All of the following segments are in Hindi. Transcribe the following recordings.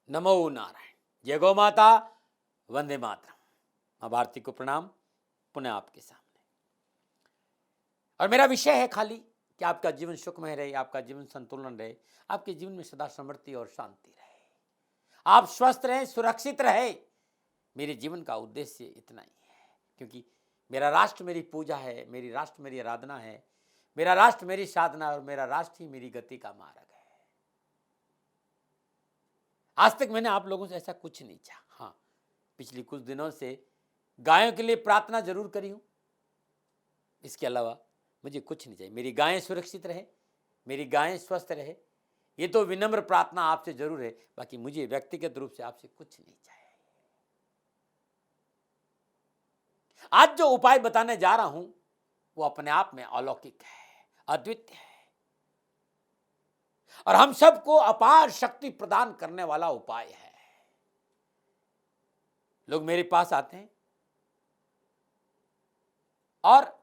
नमो नारायण। जय गौ माता, वंदे मातरम। मां भारती को प्रणाम, पुनः आपके सामने। और मेरा विषय है खाली कि आपका जीवन सुखमय रहे, आपका जीवन संतुलन रहे, आपके जीवन में सदा समृद्धि और शांति रहे, आप स्वस्थ रहें, सुरक्षित रहे। मेरे जीवन का उद्देश्य इतना ही है, क्योंकि मेरा राष्ट्र मेरी पूजा है, मेरी राष्ट्र मेरी आराधना है, मेरा राष्ट्र मेरी साधना और मेरा राष्ट्र ही मेरी गति का मार्ग है। आज तक मैंने आप लोगों से ऐसा कुछ नहीं चाहा। हाँ, पिछले कुछ दिनों से गायों के लिए प्रार्थना जरूर करी हूं, इसके अलावा मुझे कुछ नहीं चाहिए। मेरी गायें सुरक्षित रहे, मेरी गायें स्वस्थ रहे, ये तो विनम्र प्रार्थना आपसे जरूर है। बाकी मुझे व्यक्तिगत रूप से आपसे कुछ नहीं चाहिए। आज जो उपाय बताने जा रहा हूं वो अपने आप में अलौकिक है, अद्वितीय है और हम सबको अपार शक्ति प्रदान करने वाला उपाय है। लोग मेरे पास आते हैं और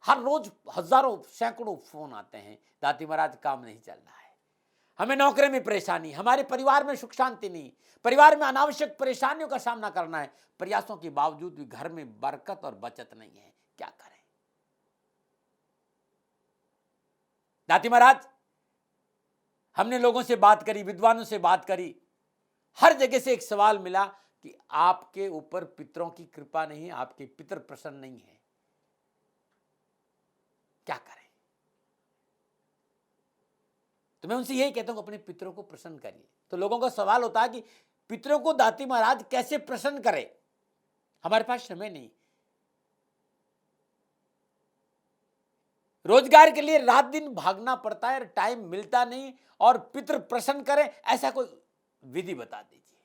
हर रोज हजारों सैकड़ों फोन आते हैं, दाती महाराज काम नहीं चल रहा है, हमें नौकरी में परेशानी, हमारे परिवार में सुख शांति नहीं, परिवार में अनावश्यक परेशानियों का सामना करना है, प्रयासों के बावजूद भी घर में बरकत और बचत नहीं है, क्या करें। दाती महाराज, हमने लोगों से बात करी, विद्वानों से बात करी, हर जगह से एक सवाल मिला कि आपके ऊपर पितरों की कृपा नहीं, आपके पितर प्रसन्न नहीं है, क्या करें। तो मैं उनसे यही कहता हूं, अपने पितरों को प्रसन्न करिए। तो लोगों का सवाल होता है कि पितरों को दाती महाराज कैसे प्रसन्न करें, हमारे पास समय नहीं, रोजगार के लिए रात दिन भागना पड़ता है, टाइम मिलता नहीं, और पितृ प्रसन्न करें ऐसा कोई विधि बता दीजिए,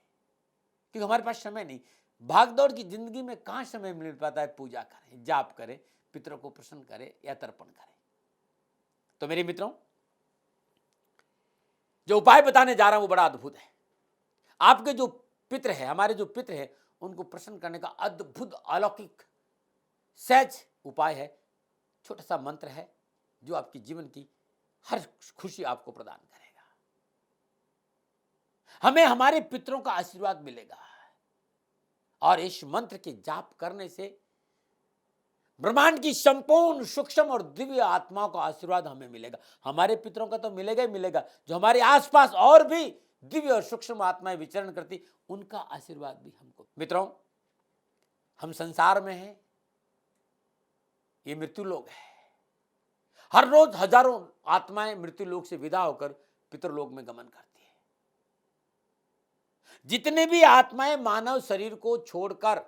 क्योंकि हमारे पास समय नहीं। भागदौड़ की जिंदगी में कहां समय मिल पाता है पूजा करें, जाप करें, पितरों को प्रसन्न करें या तर्पण करें। तो मेरे मित्रों, जो उपाय बताने जा रहा हूं वो बड़ा अद्भुत है। आपके जो पितृ है, हमारे जो पितृ है, उनको प्रसन्न करने का अद्भुत अलौकिक सहज उपाय है। छोटा सा मंत्र है जो आपकी जीवन की हर खुशी आपको प्रदान करेगा। हमें हमारे पितरों का आशीर्वाद मिलेगा और इस मंत्र के जाप करने से ब्रह्मांड की संपूर्ण सूक्ष्म और दिव्य आत्माओं का आशीर्वाद हमें मिलेगा। हमारे पितरों का तो मिलेगा ही मिलेगा, जो हमारे आसपास और भी दिव्य और सूक्ष्म आत्माएं विचरण करती, उनका आशीर्वाद भी हमको। मित्रों, हम संसार में हैं, ये मृत्यु लोक है। हर रोज हजारों आत्माएं मृत्यु लोक से विदा होकर पितरलोक में गमन करती है। जितने भी आत्माएं मानव शरीर को छोड़कर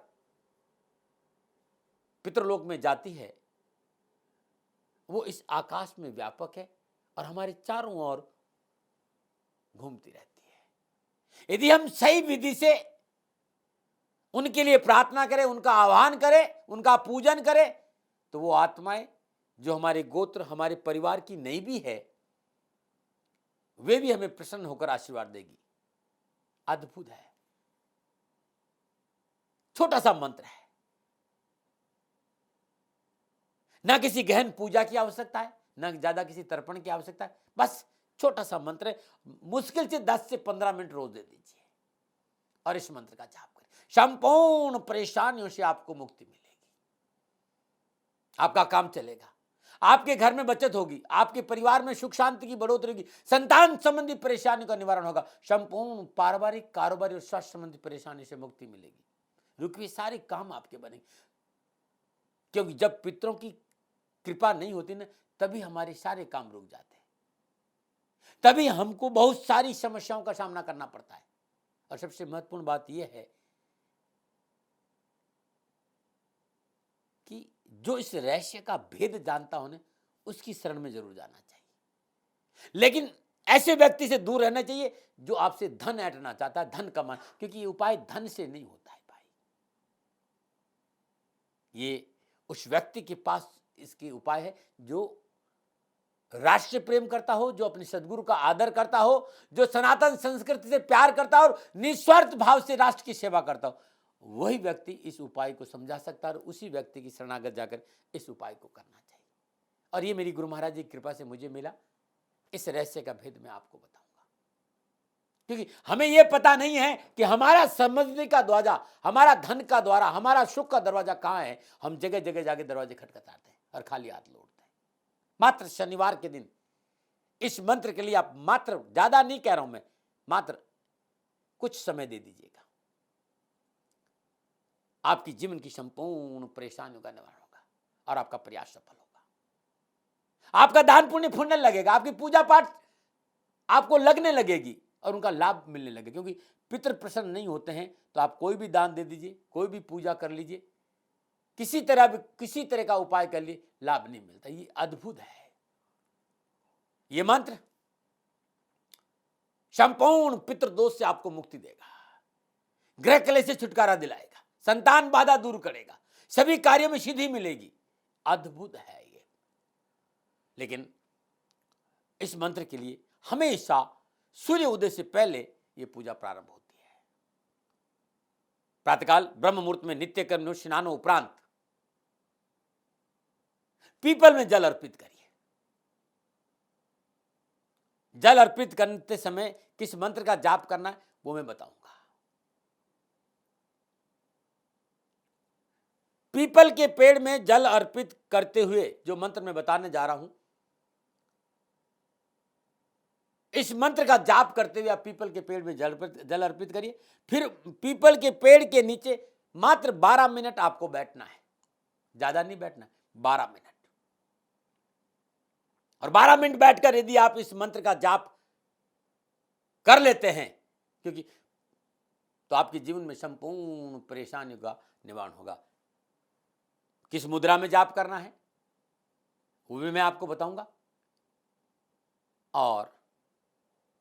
पितरलोक में जाती है, वो इस आकाश में व्यापक है और हमारे चारों ओर घूमती रहती है। यदि हम सही विधि से उनके लिए प्रार्थना करें, उनका आह्वान करें, उनका पूजन करें, तो वो आत्माएं जो हमारे गोत्र, हमारे परिवार की नहीं भी है, वे भी हमें प्रसन्न होकर आशीर्वाद देगी। अद्भुत है। छोटा सा मंत्र है, ना किसी गहन पूजा की आवश्यकता है, ना ज्यादा किसी तर्पण की आवश्यकता है, बस छोटा सा मंत्र है। मुश्किल से 10 से 15 मिनट रोज दे दीजिए और इस मंत्र का जाप करें। संपूर्ण परेशानियों से आपको मुक्ति मिलेगी, आपका काम चलेगा, आपके घर में बचत होगी, आपके परिवार में सुख शांति की बढ़ोतरी होगी, संतान संबंधी परेशानी का निवारण होगा, संपूर्ण पारिवारिक, कारोबारी और स्वास्थ्य संबंधी परेशानी से मुक्ति मिलेगी, रुके हुए सारे काम आपके बनेंगे। क्योंकि जब पितरों की कृपा नहीं होती ना, तभी हमारे सारे काम रुक जाते हैं, तभी हमको बहुत सारी समस्याओं का सामना करना पड़ता है। और सबसे महत्वपूर्ण बात यह है कि जो इस रहस्य का भेद जानता हो ना, उसकी शरण में जरूर जाना चाहिए। लेकिन ऐसे व्यक्ति से दूर रहना चाहिए जो आपसे धन ऐंठना चाहता है, धन कमाना, क्योंकि ये उपाय धन से नहीं होता है भाई। ये उस व्यक्ति के पास इसके उपाय है जो राष्ट्र प्रेम करता हो, जो अपने सदगुरु का आदर करता हो, जो सनातन संस्कृति से प्यार करता हो और निस्वार्थ भाव से राष्ट्र की सेवा करता हो, वही व्यक्ति इस उपाय को समझा सकता है और उसी व्यक्ति की शरणागत जाकर इस उपाय को करना चाहिए। और ये मेरी गुरु महाराज जी की कृपा से मुझे मिला। इस रहस्य का भेद मैं आपको बताऊंगा। क्योंकि हमें यह पता नहीं है कि हमारा समझने का दरवाजा, हमारा धन का द्वारा, हमारा सुख का दरवाजा कहां है। हम जगह जगह जाके दरवाजे खटखटाते हैं और खाली हाथ लौटते हैं। मात्र शनिवार के दिन इस मंत्र के लिए आप मात्र, ज्यादा नहीं कह रहा हूं मैं, मात्र कुछ समय दे दीजिएगा, आपकी जीवन की संपूर्ण परेशानियों का निवारण होगा और आपका प्रयास सफल होगा। आपका दान पुण्य फूटने लगेगा, आपकी पूजा पाठ आपको लगने लगेगी और उनका लाभ मिलने लगेगा। क्योंकि पितृ प्रसन्न नहीं होते हैं तो आप कोई भी दान दे दीजिए, कोई भी पूजा कर लीजिए, किसी तरह का उपाय कर लिए, लाभ नहीं मिलता। ये अद्भुत है। ये मंत्र संपूर्ण पितृदोष से आपको मुक्ति देगा, ग्रह कलेश से छुटकारा दिलाएगा, संतान बाधा दूर करेगा, सभी कार्यों में सिद्धि मिलेगी। अद्भुत है ये। लेकिन इस मंत्र के लिए हमेशा सूर्य उदय से पहले यह पूजा प्रारंभ होती है। प्रातःकाल ब्रह्म मुहूर्त में नित्य कर्म स्नानों उपरांत पीपल में जल अर्पित करिए। जल अर्पित करते समय किस मंत्र का जाप करना है वो मैं बताऊंगा। पीपल के पेड़ में जल अर्पित करते हुए जो मंत्र मैं बताने जा रहा हूं, इस मंत्र का जाप करते हुए आप पीपल के पेड़ में जल अर्पित करिए। फिर पीपल के पेड़ के नीचे मात्र 12 मिनट आपको बैठना है, ज्यादा नहीं बैठना, 12 मिनट। और 12 मिनट बैठकर यदि आप इस मंत्र का जाप कर लेते हैं, क्योंकि तो आपके जीवन में संपूर्ण परेशानियों का निवारण होगा। किस मुद्रा में जाप करना है वो भी मैं आपको बताऊंगा, और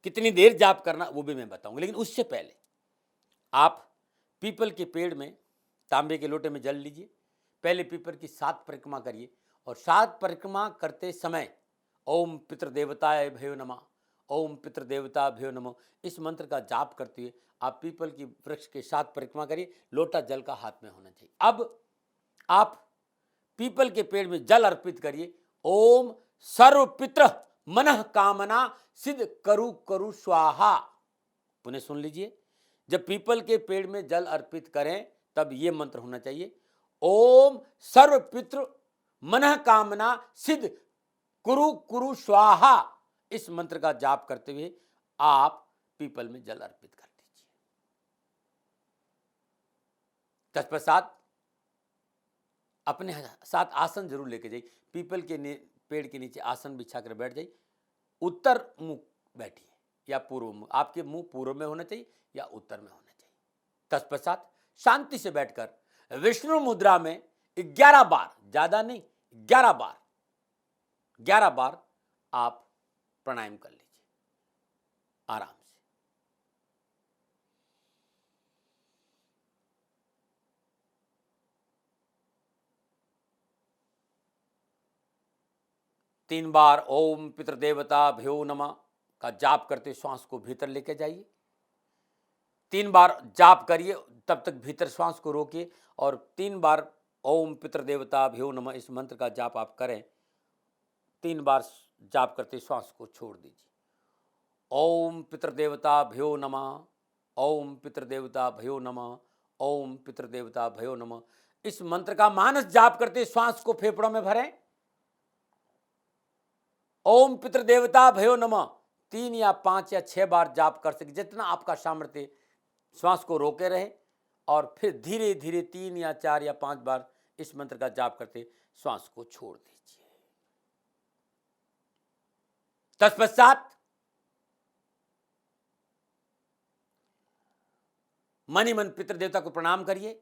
कितनी देर जाप करना वो भी मैं बताऊंगा। लेकिन उससे पहले आप पीपल के पेड़ में तांबे के लोटे में जल लीजिए। पहले पीपल की 7 परिक्रमा करिए और 7 परिक्रमा करते समय ओम पितृदेवताय भयो नमः, ओम पितृदेवताभ्यो नमः, इस मंत्र का जाप करते हुए आप पीपल की वृक्ष के 7 परिक्रमा करिए। लोटा जल का हाथ में होना चाहिए। अब आप पीपल के पेड़ में जल अर्पित करिए। ओम सर्व पितृ मनः कामना सिद्ध करु करु स्वाहा। पुनः सुन लीजिए, जब पीपल के पेड़ में जल अर्पित करें तब यह मंत्र होना चाहिए, ओम सर्व पितृ मनः कामना सिद्ध कुरु कुरु स्वाहा। इस मंत्र का जाप करते हुए आप पीपल में जल अर्पित कर दीजिए। तत्पश्चात अपने साथ आसन जरूर लेके जाइए। पीपल के पेड़ के नीचे आसन बिछाकर बैठ जाइए। उत्तर मुंह बैठिए या पूर्व मुंह, आपके मुंह पूर्व में होना चाहिए या उत्तर में होना चाहिए। तत्पश्चात शांति से बैठकर विष्णु मुद्रा में 11 बार, ज्यादा नहीं 11 बार आप प्राणायाम कर लीजिए आराम से। तीन बार ओम पितृदेवताभ्यो नमः का जाप करते श्वास को भीतर लेके जाइए। 3 बार जाप करिए, तब तक भीतर श्वास को रोकिए और 3 बार ओम पितृदेवताभ्यो नमः इस मंत्र का जाप आप करें। 3 बार जाप करते श्वास को छोड़ दीजिए। ओम पितृदेवताभ्यो नमः, ओम पितृदेवताभ्यो नमः, ओम पितृदेवताभ्यो नमः। इस मंत्र का मानस जाप करते श्वास को फेफड़ों में भरें। ओम पितृदेवताभ्यो नमः 3 या 5 या 6 बार जाप कर सके, जितना आपका सामर्थ्य। श्वास को रोके रहे और फिर धीरे धीरे 3 या 4 या 5 बार इस मंत्र का जाप करते श्वास को छोड़ दीजिए। तत्पश्चात मन ही मन पितृदेवता को प्रणाम करिए।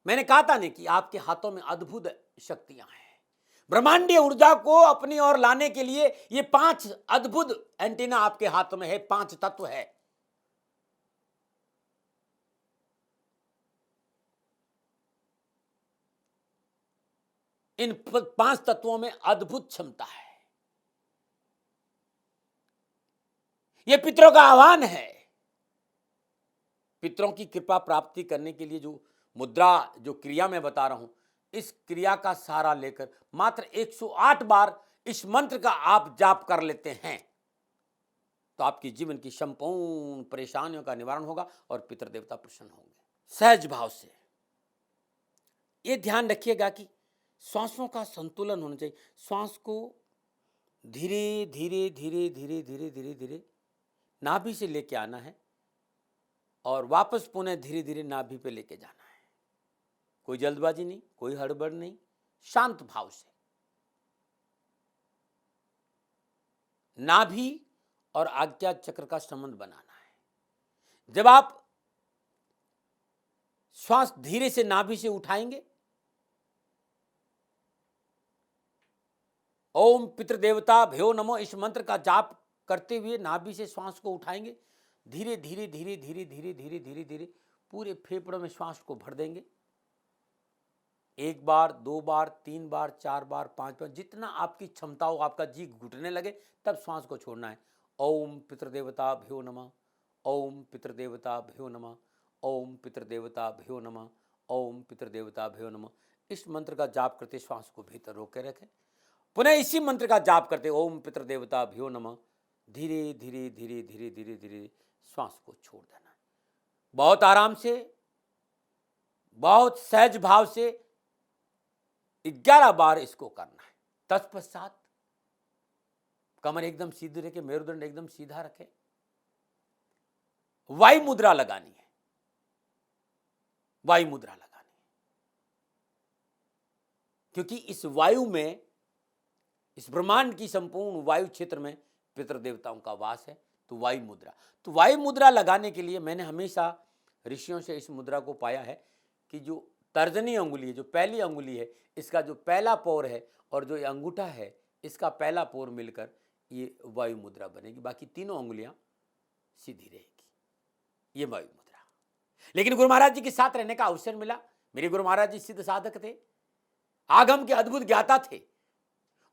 मैंने कहा था नहीं कि आपके हाथों में अद्भुत शक्तियां हैं। ब्रह्मांडीय ऊर्जा को अपनी ओर लाने के लिए ये 5 अद्भुत एंटीना आपके हाथों में है, 5 तत्व है। इन 5 तत्वों में अद्भुत क्षमता है। यह पितरों का आह्वान है। पितरों की कृपा प्राप्ति करने के लिए जो मुद्रा, जो क्रिया मैं बता रहा हूं, इस क्रिया का सहारा लेकर मात्र 108 बार इस मंत्र का आप जाप कर लेते हैं तो आपके जीवन की संपूर्ण परेशानियों का निवारण होगा और पितृदेवता प्रसन्न होंगे। सहज भाव से ये ध्यान रखिएगा कि श्वासों का संतुलन होना चाहिए। श्वास को धीरे धीरे धीरे धीरे धीरे धीरे धीरे नाभि से लेके आना है और वापस पुनः धीरे धीरे नाभि पे लेके जाना है। कोई जल्दबाजी नहीं, कोई हड़बड़ नहीं, शांत भाव से नाभि और आज्ञा चक्र का संबंध बनाना है। जब आप श्वास धीरे से नाभि से उठाएंगे, ओम पितृदेवता भ्यो नमो इस मंत्र का जाप करते हुए नाभि से श्वास को उठाएंगे, धीरे धीरे धीरे धीरे धीरे धीरे धीरे धीरे पूरे फेफड़ों में श्वास को भर देंगे। 1 बार, 2 बार, 3 बार, 4 बार, 5 बार, जितना आपकी क्षमता हो, आपका जी घुटने लगे तब श्वास को छोड़ना है। ओम पितृदेवता भ्यो नमः, ओम पितृदेवता भ्यो नमः, ओम पितृदेवता भ्यो नमः, ओम पितृदेवता भ्यो नमः। इस मंत्र का जाप करते श्वास को भीतर रोके रखें। पुनः इसी मंत्र का जाप करते ओम पितृदेवता भ्यो नमः, धीरे धीरे धीरे धीरे धीरे धीरे श्वास को छोड़ देना है। बहुत आराम से, बहुत सहज भाव से 11 बार इसको करना है। तत्पश्चात कमर एकदम सीधी रखे, मेरुदंड एकदम सीधा रखे, वायु मुद्रा लगानी है। वायु मुद्रा लगानी है क्योंकि इस वायु में, इस ब्रह्मांड की संपूर्ण वायु क्षेत्र में पितृदेवताओं का वास है। तो वायु मुद्रा, तो वायु मुद्रा लगाने के लिए मैंने हमेशा ऋषियों से इस मुद्रा को पाया है कि जो तर्जनी अंगुली है, जो पहली अंगुली है, इसका जो पहला पोर है और जो ये अंगूठा है, इसका पहला पोर मिलकर ये वायु मुद्रा बनेगी। बाकी तीनों अंगुलियां सीधी रहेगी। ये वायु मुद्रा। लेकिन गुरु महाराज जी के साथ रहने का अवसर मिला। मेरे गुरु महाराज जी सिद्ध साधक थे, आगम के अद्भुत ज्ञाता थे।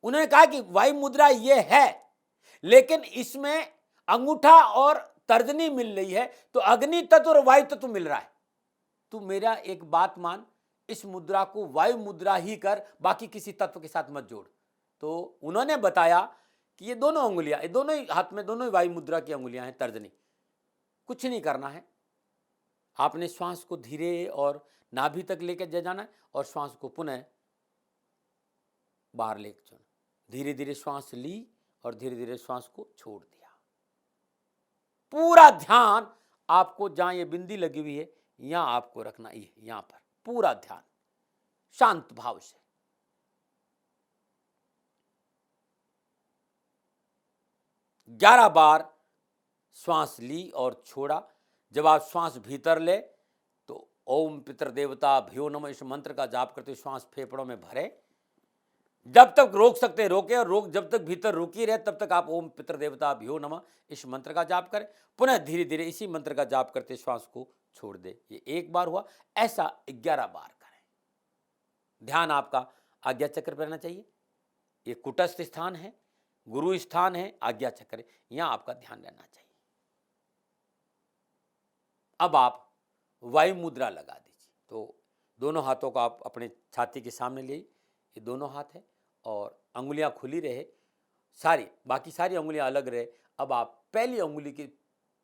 उन्होंने कहा कि वायु मुद्रा ये है, लेकिन इसमें अंगूठा और तर्जनी मिल रही है, तो अग्नि तत्व और वायु तत्व मिल रहा है। तू मेरा एक बात मान, इस मुद्रा को वायु मुद्रा ही कर, बाकी किसी तत्व के साथ मत जोड़। तो उन्होंने बताया कि ये दोनों अंगुलियां, ये दोनों ही हाथ में, दोनों ही वायु मुद्रा की अंगुलियां हैं, तर्जनी। कुछ नहीं करना है, आपने श्वास को धीरे और नाभि तक लेकर जाना है और श्वास को पुनः बाहर लेकर जाना। धीरे धीरे श्वास ली और धीरे धीरे श्वास को छोड़ दिया। पूरा ध्यान आपको जहां ये बिंदी लगी हुई है यहां आपको रखना है, यहां पर पूरा ध्यान शांत भाव से। ग्यारह बार श्वास ली और छोड़ा। जब आप श्वास भीतर ले तो ओम पितृदेवता भ्यो नमः इस मंत्र का जाप करते श्वास फेफड़ों में भरे। जब तक रोक सकते रोके, और जब तक भीतर रुकी रहे तब तक आप ओम पितृदेवता भ्यो नमः इस मंत्र का जाप करें। पुनः धीरे धीरे इसी मंत्र का जाप करते श्वास को छोड़ दे। ये 1 बार हुआ, ऐसा 11 बार करें। ध्यान आपका आज्ञा चक्र पर रहना चाहिए। ये कुटस्थ स्थान है, गुरु स्थान है, आज्ञा चक्र, यहां आपका ध्यान रहना चाहिए। अब आप वायु मुद्रा लगा दीजिए। तो दोनों हाथों को आप अपने छाती के सामने ले, ये दोनों हाथ है और अंगुलियां खुली रहे, सारी बाकी सारी अंगुलियां अलग रहे। अब आप पहली अंगुली के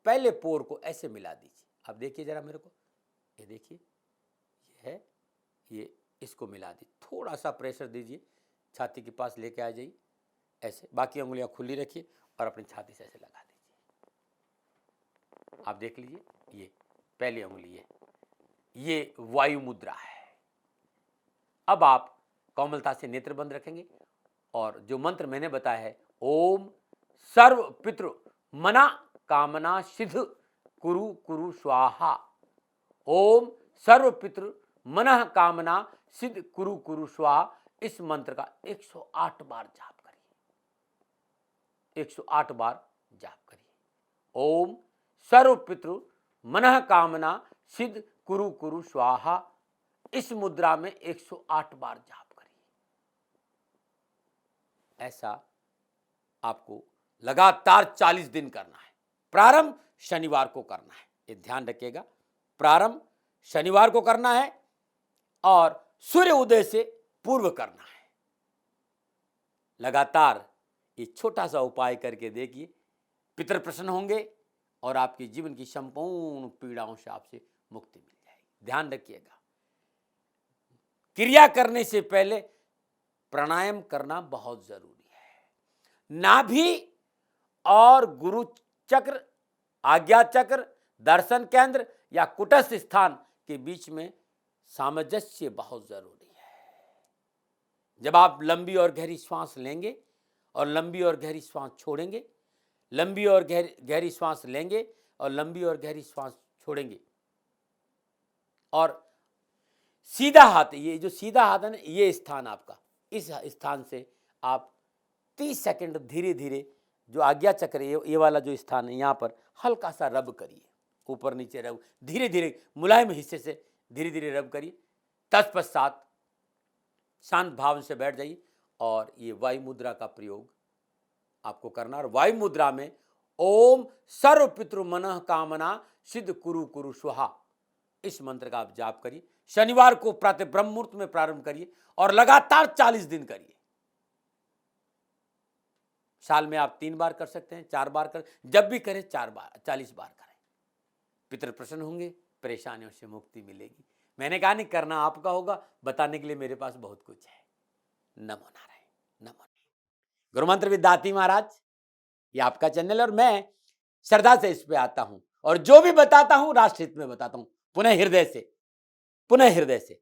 पहले पोर को ऐसे मिला दीजिए। आप देखिए जरा मेरे को, ये देखिए, ये है, ये इसको मिला दीजिए। थोड़ा सा प्रेशर दीजिए, छाती के पास लेके आ जाइए ऐसे। बाकी अंगुलियां खुली रखिए और अपनी छाती से ऐसे लगा दीजिए। आप देख लीजिए, ये पहली अंगुली है, ये वायु मुद्रा है। अब आप कोमलता से नेत्र बंद रखेंगे और जो मंत्र मैंने बताया है, ओम सर्व पितृ मना कामना सिद्ध कुरु कुरु स्वाहा, ओम सर्व पितृ मनः कामना सिद्ध कुरु कुरु स्वाहा, इस मंत्र का 108 बार जाप करिए। 108 बार जाप करिए। ओम सर्व पितृ मनः कामना सिद्ध कुरु कुरु स्वाहा, इस मुद्रा में 108 बार जाप करिए। ऐसा आपको लगातार 40 दिन करना है। प्रारंभ शनिवार को करना है, ये ध्यान रखिएगा। प्रारंभ शनिवार को करना है और सूर्य उदय से पूर्व करना है। लगातार ये छोटा सा उपाय करके देखिए, पितर प्रसन्न होंगे और आपके जीवन की संपूर्ण पीड़ाओं से आपसे मुक्ति मिल जाएगी। ध्यान रखिएगा, क्रिया करने से पहले प्राणायाम करना बहुत जरूरी है। नाभि और गुरु चक्र, आज्ञा चक्र, दर्शन केंद्र या कुटस्थ स्थान के बीच में सामंजस्य बहुत जरूरी है। जब आप लंबी और गहरी श्वास लेंगे और लंबी और गहरी श्वास छोड़ेंगे, लंबी और गहरी श्वास लेंगे और लंबी और गहरी श्वास छोड़ेंगे, और सीधा हाथ, ये जो सीधा हाथ है ना, ये स्थान आपका, इस स्थान से आप 30 सेकंड धीरे धीरे, जो आज्ञा चक्र ये वाला जो स्थान है, यहाँ पर हल्का सा रब करिए, ऊपर नीचे रब, धीरे धीरे मुलायम हिस्से से धीरे धीरे रब करिए। तत्पश्चात शांत भाव से बैठ जाइए और ये वायु मुद्रा का प्रयोग आपको करना। और वायु मुद्रा में ओम सर्व पितृ मनः कामना सिद्ध कुरु कुरु स्वाहा, इस मंत्र का आप जाप करिए। शनिवार को प्रातः ब्रह्म मुहूर्त में प्रारंभ करिए और लगातार 40 दिन करिए। साल में आप 3 बार कर सकते हैं, 4 बार कर, जब भी करें 4 बार, 40 बार करें। पितर प्रसन्न होंगे, परेशानियों से मुक्ति मिलेगी। मैंने कहा नहीं, करना आपका होगा, बताने के लिए मेरे पास बहुत कुछ है। नमो नारायण, नमो नारायण। गुरु मंत्र विद दाती महाराज, ये आपका चैनल, और मैं श्रद्धा से इस पे आता हूं और जो भी बताता हूं राष्ट्र हित में बताता हूं, पुनः हृदय से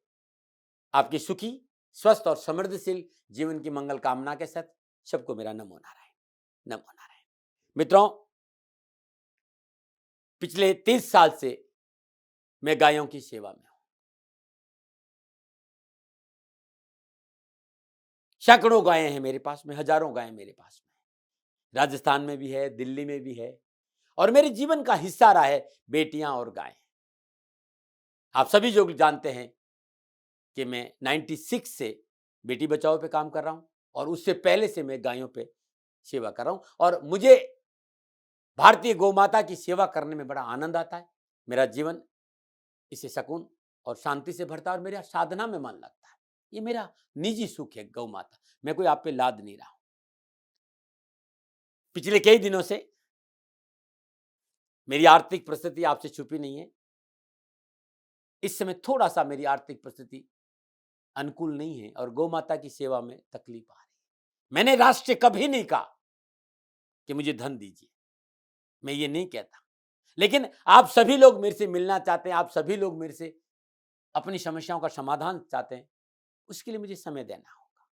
आपकी सुखी, स्वस्थ और समृद्धशील जीवन की मंगल कामना के साथ सबको मेरा नमो नारायण, नमो नारायण। मित्रों, पिछले 30 साल से मैं गायों की सेवा में हूं। सैकड़ों गायें हैं मेरे पास में, हजारों गायें मेरे पास में, राजस्थान में भी है, दिल्ली में भी है, और मेरे जीवन का हिस्सा रहा है बेटियां और गायें। आप सभी जो जानते हैं कि मैं 96 से बेटी बचाओ पे काम कर रहा हूं, और उससे पहले से मैं गायों पे सेवा कर रहा हूं, और मुझे भारतीय गौ माता की सेवा करने में बड़ा आनंद आता है। मेरा जीवन इससे सुकून और शांति से भरता है और मेरा साधना में मन लगता है। ये मेरा निजी सुख है गौ माता, मैं कोई आप पे लाद नहीं रहा हूं। पिछले कई दिनों से मेरी आर्थिक परिस्थिति आपसे छुपी नहीं है। इस समय थोड़ा सा मेरी आर्थिक परिस्थिति अनुकूल नहीं है और गौ माता की सेवा में तकलीफ आ रही है। मैंने राष्ट्र कभी नहीं कहा कि मुझे धन दीजिए, मैं ये नहीं कहता, लेकिन आप सभी लोग मेरे से मिलना चाहते हैं, आप सभी लोग मेरे से अपनी समस्याओं का समाधान चाहते हैं, उसके लिए मुझे समय देना होगा।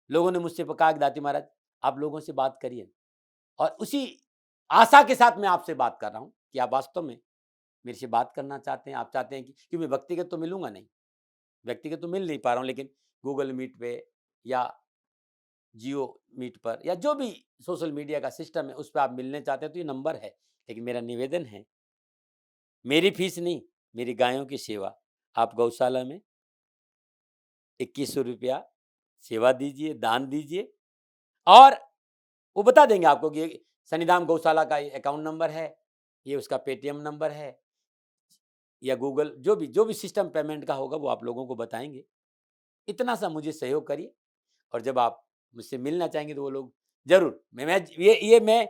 लोगों ने मुझसे कहा कि दाती महाराज आप लोगों से बात करिए, और उसी आशा के साथ मैं आपसे बात कर रहा हूं कि आप वास्तव में मेरे से बात करना चाहते हैं। आप चाहते हैं कि मैं व्यक्तिगत तो मिलूंगा नहीं, व्यक्तिगत तो मिल नहीं पा रहा हूं, लेकिन गूगल मीट पे या जियो मीट पर या जो भी सोशल मीडिया का सिस्टम है उस पर आप मिलने चाहते हैं तो ये नंबर है। लेकिन मेरा निवेदन है, मेरी फीस नहीं, मेरी गायों की सेवा, आप गौशाला में 2100 रुपया सेवा दीजिए, दान दीजिए, और वो बता देंगे आपको कि शनिधाम गौशाला का अकाउंट नंबर है, ये उसका पेटीएम नंबर है, या गूगल जो भी सिस्टम पेमेंट का होगा वो आप लोगों को बताएंगे। इतना सा मुझे सहयोग करिए, और जब आप मुझसे मिलना चाहेंगे तो वो लोग जरूर, मैं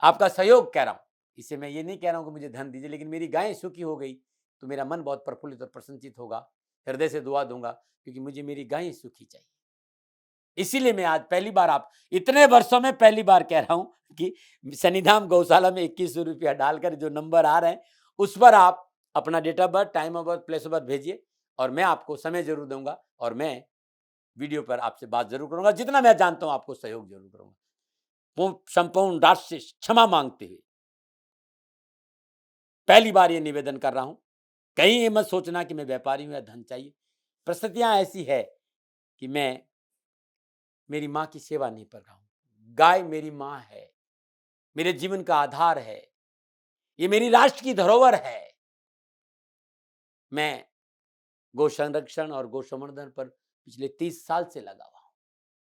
आपका सहयोग कह रहा हूँ, इससे मैं ये नहीं कह रहा हूँ कि मुझे धन दीजिए, लेकिन मेरी गायें सुखी हो गई तो मेरा मन बहुत प्रफुल्लित और प्रसन्नचित होगा। हृदय से दुआ दूंगा, क्योंकि मुझे मेरी गायें सुखी चाहिए। इसीलिए मैं आज पहली बार, आप इतने वर्षों में पहली बार कह रहा हूं कि शनिधाम गौशाला में 2100 रुपया डालकर जो नंबर आ रहे हैं उस पर आप अपना date of birth, time of birth, place of birth भेजिए, और मैं आपको समय जरूर दूंगा, और मैं वीडियो पर आपसे बात जरूर करूंगा। जितना मैं जानता हूं आपको सहयोग जरूर करूंगा। संपूर्ण राष्ट्र से क्षमा मांगते हुए पहली बार ये निवेदन कर रहा हूं, कहीं ये मत सोचना कि मैं व्यापारी हूं या धन चाहिए। परिस्थितियां ऐसी है कि मैं मेरी मां की सेवा नहीं कर रहा हूं। गाय मेरी मां है, मेरे जीवन का आधार है, ये मेरी राष्ट्र की धरोहर है। मैं गौ संरक्षण और गौ संवर्धन पर पिछले 30 साल से लगा हुआ हूं।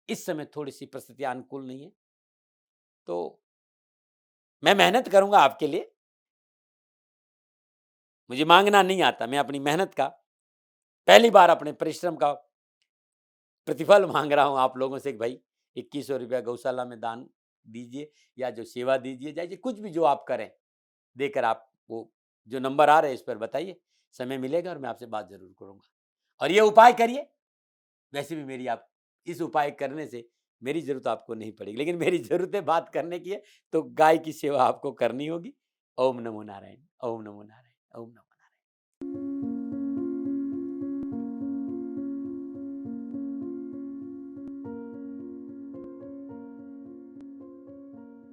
इस समय थोड़ी सी परिस्थितियां अनुकूल नहीं है, तो मैं मेहनत करूंगा आपके लिए। मुझे मांगना नहीं आता, मैं अपनी मेहनत का, पहली बार अपने परिश्रम का प्रतिफल मांग रहा हूं आप लोगों से कि भाई 2100 रुपया गौशाला में दान दीजिए या जो सेवा दीजिए, चाहे कुछ भी जो आप करें, देकर आप वो जो नंबर आ रहे हैं इस पर बताइए, समय मिलेगा और मैं आपसे बात जरूर करूंगा। और ये उपाय करिए, वैसे भी मेरी आप इस उपाय करने से मेरी जरूरत आपको नहीं पड़ेगी, लेकिन मेरी जरूरत है बात करने की है, तो गाय की सेवा आपको करनी होगी। ओम नमो नारायण, ओम नमो नारायण, ओम नमो